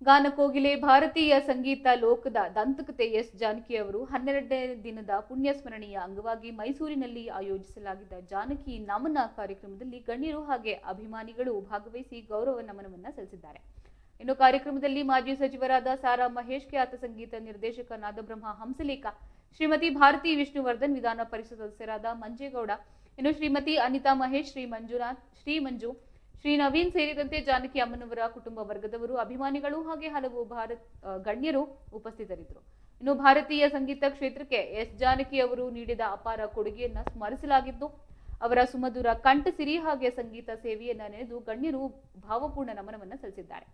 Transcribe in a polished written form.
ಗಾನಕೋಗಿಲೆ ಭಾರತೀಯ ಸಂಗೀತ ಲೋಕದ ದಂತಕತೆ ಎಸ್ ಜಾನಕಿ ಅವರು 12ನೇ ದಿನದ ಪುಣ್ಯ ಸ್ಮರಣೆಯ ಅಂಗವಾಗಿ ಮೈಸೂರಿನಲ್ಲಿ ಆಯೋಜಿಸಲಾಗಿದ್ದ ಜಾನಕಿ ನಮನ ಕಾರ್ಯಕ್ರಮದಲ್ಲಿ ಗಣ್ಯರು ಹಾಗೆ ಅಭಿಮಾನಿಗಳು ಭಾಗವಹಿಸಿ ಗೌರವ ನಮನವನ್ನ ಸಲ್ಲಿಸಿದ್ದಾರೆ. ಇನ್ನು ಕಾರ್ಯಕ್ರಮದಲ್ಲಿ ಮಾಜಿ ಸಚಿವರಾದ ಸಾರಾ ಮಹೇಶ್, ಖ್ಯಾತ ಸಂಗೀತ ನಿರ್ದೇಶಕ ನಾದಬ್ರಹ್ಮ ಹಂಸಲೇಖ, ಶ್ರೀಮತಿ ಭಾರತಿ ವಿಷ್ಣುವರ್ಧನ್, ವಿಧಾನ ಪರಿಷತ್ ಸದಸ್ಯರಾದ ಮಂಜೇಗೌಡ, ಇನ್ನು ಶ್ರೀಮತಿ ಅನಿತಾ ಮಹೇಶ್, ಶ್ರೀ ಮಂಜುನಾಥ್, ಶ್ರೀ ಮಂಜು, ಶ್ರೀ ನವೀನ್ ಸೇರಿದಂತೆ ಜಾನಕಿ ಅಮ್ಮನವರ ಕುಟುಂಬ ವರ್ಗದವರು, ಅಭಿಮಾನಿಗಳು ಹಾಗೆ ಹಲವು ಗಣ್ಯರು ಉಪಸ್ಥಿತರಿದ್ದರು. ಇನ್ನು ಭಾರತೀಯ ಸಂಗೀತ ಕ್ಷೇತ್ರಕ್ಕೆ ಎಸ್ ಜಾನಕಿ ಅವರು ನೀಡಿದ ಅಪಾರ ಕೊಡುಗೆಯನ್ನ ಸ್ಮರಿಸಲಾಗಿದ್ದು, ಅವರ ಸುಮಧುರ ಕಂಠಸಿರಿ ಹಾಗೆ ಸಂಗೀತ ಸೇವೆಯನ್ನ ನೆನೆದು ಗಣ್ಯರು ಭಾವಪೂರ್ಣ ನಮನವನ್ನ ಸಲ್ಲಿಸಿದ್ದಾರೆ.